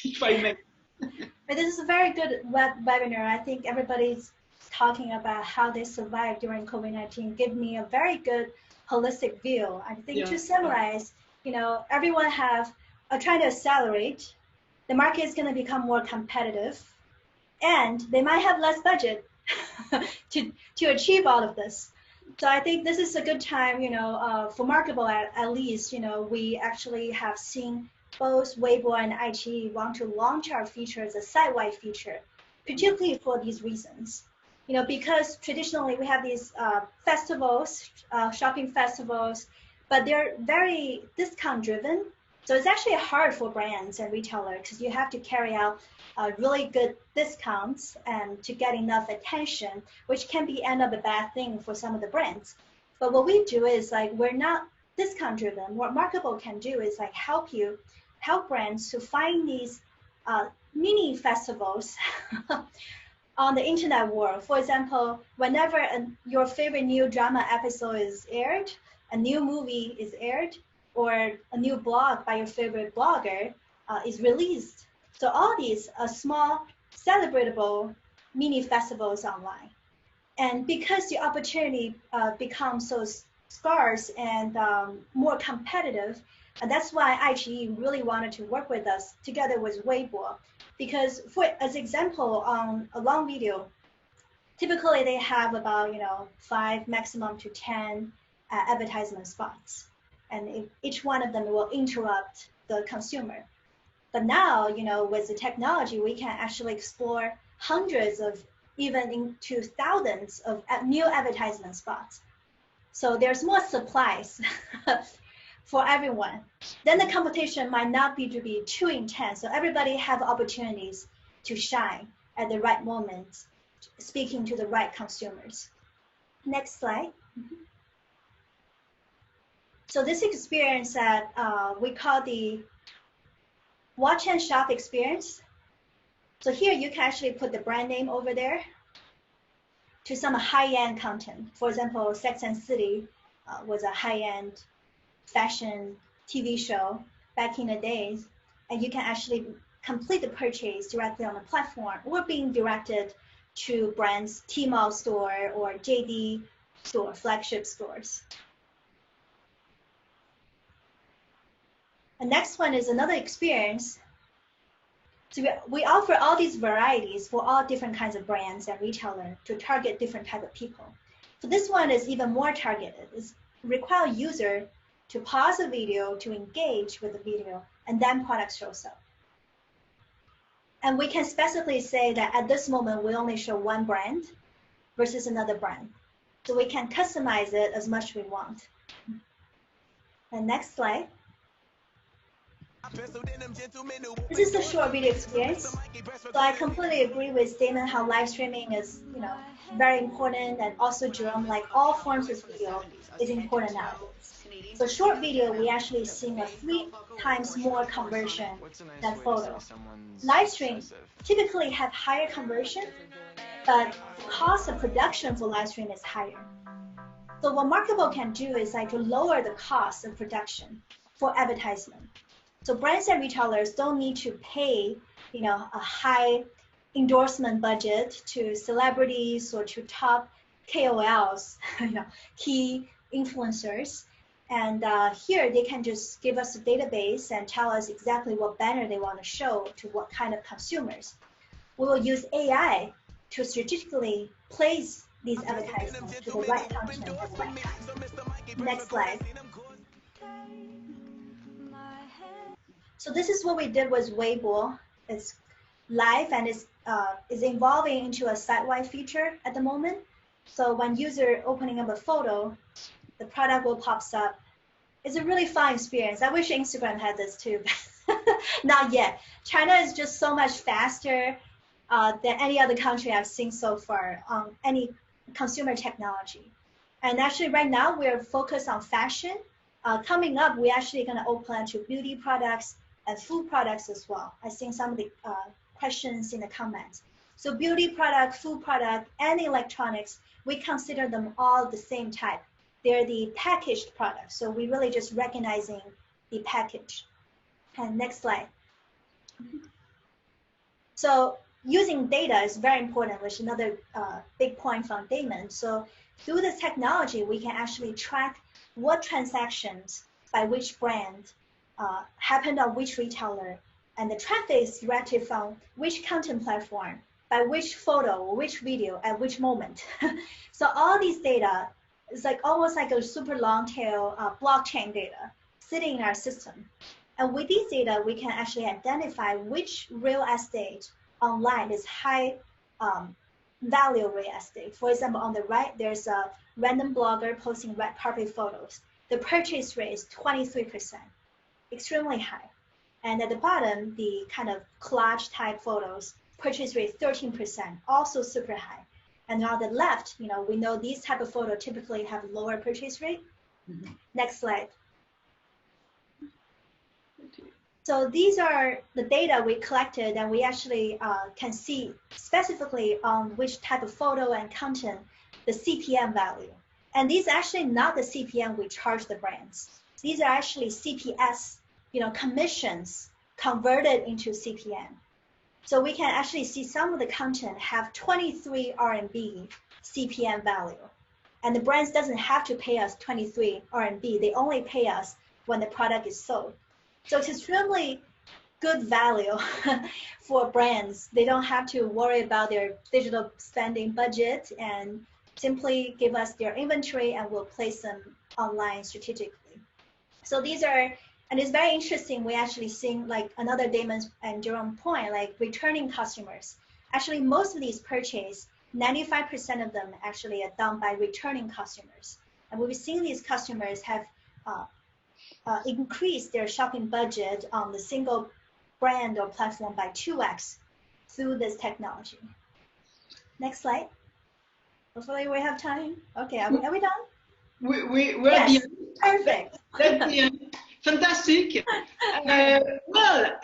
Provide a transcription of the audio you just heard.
if I may. But this is a very good webinar. I think everybody's talking about how they survived during COVID-19. Give me a very good holistic view. I think to summarize, everyone have trying to accelerate. The market is going to become more competitive, and they might have less budget to achieve all of this. So I think this is a good time, for Markable at least, we actually have seen both Weibo and iQIYI want to launch our feature as a site-wide feature, particularly for these reasons. Because traditionally we have these festivals, shopping festivals, but they're very discount-driven. So it's actually hard for brands and retailers because you have to carry out really good discounts and to get enough attention, which can be end up a bad thing for some of the brands. But what we do is we're not discount-driven. What Markable can do is help brands to find these mini festivals on the internet world. For example, whenever your favorite new drama episode is aired, a new movie is aired, or a new blog by your favorite blogger is released. So all these are small, celebratable mini festivals online. And because the opportunity becomes so scarce and more competitive, and that's why iQIYI really wanted to work with us together with Weibo. Because as example, on a long video, typically they have about 5 maximum to 10 advertisement spots. And each one of them will interrupt the consumer. But now, with the technology, we can actually explore hundreds of, even into thousands of new advertisement spots. So there's more supplies for everyone. Then the competition might not be too intense. So everybody have opportunities to shine at the right moment, speaking to the right consumers. Next slide. So this experience that we call the watch and shop experience. So here you can actually put the brand name over there to some high-end content. For example, Sex and City was a high-end fashion TV show back in the days, and you can actually complete the purchase directly on the platform or being directed to brands' Tmall store or JD store, flagship stores. The next one is another experience. So we offer all these varieties for all different kinds of brands and retailers to target different type of people. So this one is even more targeted. It requires user to pause the video to engage with the video, and then product shows up. And we can specifically say that at this moment, we only show one brand versus another brand. So we can customize it as much as we want. And next slide. This is the short video experience. So I completely agree with Damon how live streaming is, very important, and also Jerome, like all forms of video is important nowadays. So short video, we actually seeing a 3 times more conversion than photo. Live stream typically have higher conversion, but cost of production for live stream is higher. So what Markable can do is to lower the cost of production for advertisement. So brands and retailers don't need to pay, a high endorsement budget to celebrities or to top KOLs, key influencers. And here they can just give us a database and tell us exactly what banner they want to show to what kind of consumers. We will use AI to strategically place these advertisements to the right content at the right time. Next slide. So this is what we did with Weibo. It's live and is evolving into a site-wide feature at the moment. So when user opening up a photo, the product will pops up. It's a really fun experience. I wish Instagram had this too, but not yet. China is just so much faster than any other country I've seen so far on any consumer technology. And actually right now we're focused on fashion. Coming up, we're actually gonna open to beauty products and food products as well. I've seen some of the questions in the comments. So beauty product, food product, and electronics, we consider them all the same type. They're the packaged products. So we really just recognizing the package. And next slide. So using data is very important, which is another big point from Damon. So through this technology, we can actually track what transactions by which brand happened on which retailer, and the traffic is directed from which content platform, by which photo or which video at which moment. So all these data is like almost like a super long tail blockchain data sitting in our system. And with these data, we can actually identify which real estate online is high value real estate. For example, on the right, there's a random blogger posting red carpet photos. The purchase rate is 23%, extremely high. And at the bottom, the kind of collage type photos, purchase rate 13%, also super high. And on the left, we know these type of photos typically have lower purchase rate. Mm-hmm. Next slide. So these are the data we collected, and we actually can see specifically on which type of photo and content the CPM value. And these are actually not the CPM we charge the brands. These are actually CPS, commissions converted into CPM. So we can actually see some of the content have 23 RMB CPM value. And the brands doesn't have to pay us 23 RMB. They only pay us when the product is sold. So it's extremely good value for brands. They don't have to worry about their digital spending budget and simply give us their inventory and we'll place them online strategically. So these are, and it's very interesting, we actually seeing like another Damon and Jerome point, like returning customers. Actually, most of these purchases, 95% of them actually are done by returning customers. And we've seen these customers have increase their shopping budget on the single brand or platform by 2x through this technology. Next slide. Hopefully we have time. Okay, are we done? We're yes, at the end. Perfect. That's the end. Fantastic. Well,